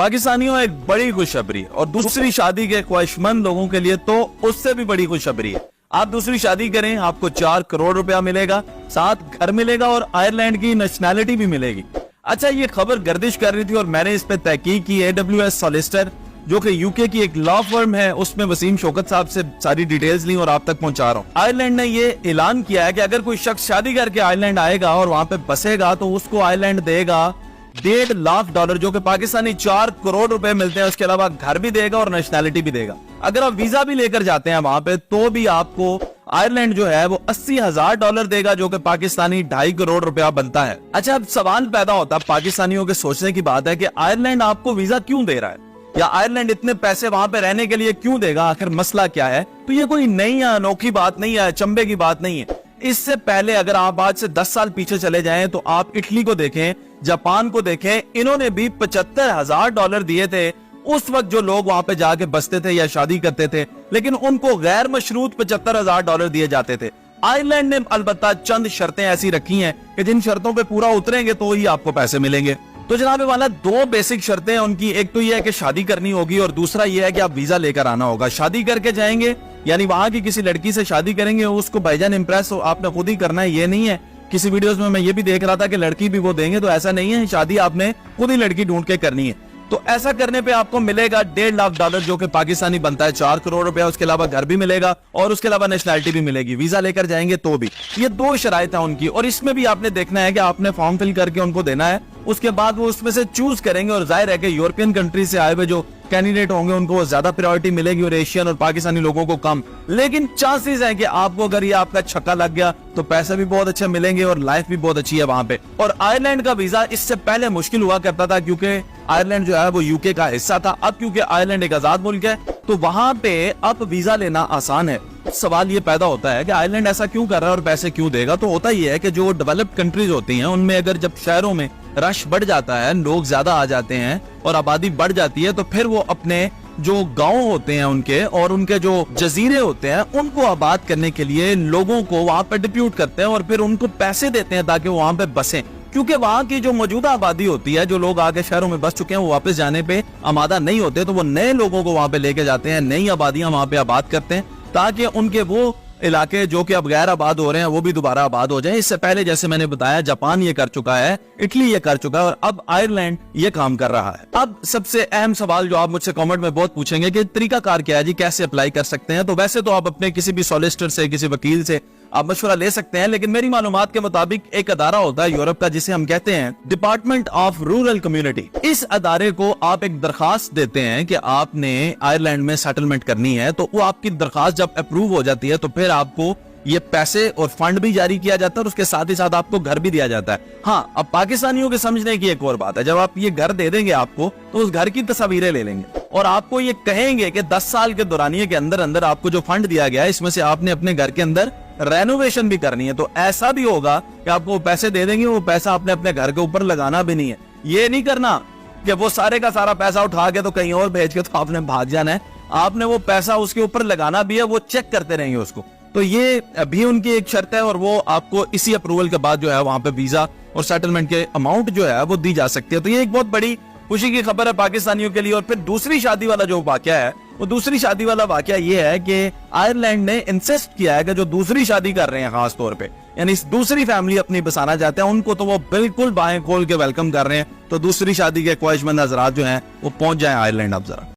पाकिस्तानियों एक बड़ी खुशखबरी और दूसरी शादी के ख्वाहिशमंद लोगों के लिए तो उससे भी बड़ी खुशखबरी है। आप दूसरी शादी करें, आपको 4 करोड़ रुपया मिलेगा, साथ घर मिलेगा और आयरलैंड की नेशनैलिटी भी मिलेगी। अच्छा, ये खबर गर्दिश कर रही थी और मैंने इस पे तहकीक की। AWS सॉलिसिटर जो कि यूके की एक लॉ फर्म है, उसमें वसीम शौकत साहब से सारी डिटेल्स ली और आप तक पहुंचा रहा हूँ। आयरलैंड ने ये ऐलान किया है कि अगर कोई शख्स शादी करके आयरलैंड आएगा और वहां पे बसेगा तो उसको आयरलैंड देगा $1.5 लाख, जो कि पाकिस्तानी 4 करोड़ रुपए मिलते हैं। उसके अलावा घर भी देगा और नेशनैलिटी भी देगा। अगर आप वीजा भी लेकर जाते हैं वहां पे तो भी आपको आयरलैंड जो है वो $80,000 देगा, जो कि पाकिस्तानी 2.5 करोड़ रुपया बनता है। अच्छा, अब सवाल पैदा होता है, पाकिस्तानियों के सोचने की बात है कि आयरलैंड आपको वीजा क्यों दे रहा है, या आयरलैंड इतने पैसे वहां पे रहने के लिए क्यों देगा, आखिर मसला क्या है। तो ये कोई नई या अनोखी बात नहीं है, चंबे की बात नहीं है। इससे पहले अगर आप आज से 10 साल पीछे चले जाएं तो आप इटली को देखें, जापान को देखें, इन्होंने भी $75,000 दिए थे उस वक्त जो लोग वहां पे जाके बसते थे या शादी करते थे, लेकिन उनको गैर मशरूत $75,000 दिए जाते थे। आयरलैंड ने अलबत्ता चंद शर्तें ऐसी रखी हैं कि जिन शर्तों पे पूरा उतरेंगे तो ही आपको पैसे मिलेंगे। तो जनाब वाला 2 बेसिक शर्तें हैं उनकी। एक तो यह है कि शादी करनी होगी और दूसरा यह है कि आप वीजा लेकर आना होगा। शादी करके जाएंगे यानी वहां की किसी लड़की से शादी करेंगे, उसको भाईजान इंप्रेस आपने खुद ही करना है। ये नहीं है, किसी वीडियोस में मैं ये भी देख रहा था कि लड़की भी वो देंगे, तो ऐसा नहीं है। शादी आपने खुद ही लड़की ढूंढ के करनी है। तो ऐसा करने पे आपको मिलेगा $1.5 लाख, जो कि पाकिस्तानी बनता है 4 करोड़ रुपया। उसके अलावा घर भी मिलेगा और उसके अलावा नेशनैलिटी भी मिलेगी। वीजा लेकर जाएंगे तो भी। ये 2 शराइत है उनकी, और इसमें भी आपने देखना है कि आपने फॉर्म फिल करके उनको देना है। उसके बाद वो उसमें से चूज करेंगे, और जाहिर है कि यूरोपियन कंट्री से आए हुए जो कैंडिडेट होंगे उनको ज्यादा प्रायोरिटी मिलेगी और एशियन और पाकिस्तानी लोगों को कम। लेकिन चांसेस है कि आपको अगर ये आपका छक्का लग गया तो पैसे भी बहुत अच्छे मिलेंगे और लाइफ भी बहुत अच्छी है वहां पे। और आयरलैंड का वीजा इससे पहले मुश्किल हुआ करता था क्योंकि आयरलैंड जो है वो यूके का हिस्सा था। अब क्योंकि आयरलैंड एक आजाद मुल्क है तो वहां पे अब वीजा लेना आसान है। सवाल ये पैदा होता है कि आयरलैंड ऐसा क्यों कर रहा है और पैसे क्यों देगा। तो होता ही है कि जो डेवलप्ड कंट्रीज होती हैं उनमें अगर जब शहरों में रश बढ़ जाता है, लोग ज्यादा आ जाते हैं और आबादी बढ़ जाती है, तो फिर वो अपने जो गांव होते हैं उनके और उनके जो जजीरे होते हैं उनको आबाद करने के लिए लोगों को वहां पर डिप्यूट करते हैं और फिर उनको पैसे देते हैं ताकि वो वहां पे बसें। क्योंकि वहां की जो मौजूदा आबादी होती है, जो लोग आगे शहरों में बस चुके हैं, वो वापस जाने पे आमादा नहीं होते, तो वो नए लोगों को वहां पे लेके जाते हैं, नई आबादियां वहां पे आबाद करते हैं ताकि उनके वो इलाके जो कि अब गैर आबाद हो रहे हैं वो भी दोबारा आबाद हो जाएं। इससे पहले जैसे मैंने बताया जापान ये कर चुका है, इटली ये कर चुका है और अब आयरलैंड ये काम कर रहा है। अब सबसे अहम सवाल जो आप मुझसे कमेंट में बहुत पूछेंगे कि तरीकाकार क्या है जी, कैसे अप्लाई कर सकते हैं। तो वैसे तो आप अपने किसी भी सॉलिसिटर से, किसी वकील से आप मशवरा ले सकते हैं, लेकिन मेरी मालूमात के मुताबिक एक अदारा होता है यूरोप का जिसे हम कहते हैं डिपार्टमेंट ऑफ रूरल कम्युनिटी। इस अदारे को आप एक दरखास्त देते हैं कि आपने आयरलैंड में सेटलमेंट करनी है, तो वो आपकी दरखास्त जब अप्रूव हो जाती है तो फिर आपको ये पैसे और फंड भी जारी किया जाता है और उसके साथ ही साथ आपको घर भी दिया जाता है। हाँ, अब पाकिस्तानियों के समझने की एक और बात है, जब आप ये घर दे देंगे आपको तो उस घर की तस्वीरें ले लेंगे और आपको ये कहेंगे कि 10 साल के दौरानिए के अंदर अंदर आपको जो फंड दिया गया है इसमें से आपने अपने घर के अंदर रेनोवेशन भी करनी है। तो ऐसा भी होगा कि आपको पैसे दे देंगे, वो पैसा आपने अपने घर के ऊपर लगाना भी नहीं है। ये नहीं करना कि वो सारे का सारा पैसा उठा के तो कहीं और भेज के तो आपने भाग जाना है। आपने वो पैसा उसके ऊपर लगाना भी है, वो चेक करते रहेंगे उसको। तो ये भी उनकी एक शर्त है और वो आपको इसी अप्रूवल के बाद जो है वहां पे वीजा और सेटलमेंट के अमाउंट जो है वो दी जा सकती है। तो ये एक बहुत बड़ी खुशी की खबर है पाकिस्तानियों के लिए। और फिर दूसरी शादी वाला जो वाकया है, वो दूसरी शादी वाला वाकया ये है कि आयरलैंड ने इंसिस्ट किया है कि जो दूसरी शादी कर रहे हैं खास तौर पे, यानी दूसरी फैमिली अपनी बसाना चाहते हैं, उनको तो वो बिल्कुल बाहें खोल के वेलकम कर रहे हैं। तो दूसरी शादी के ख्वाहिशमंद हज़रात जो हैं वो पहुंच जाएं आयरलैंड। अब जरा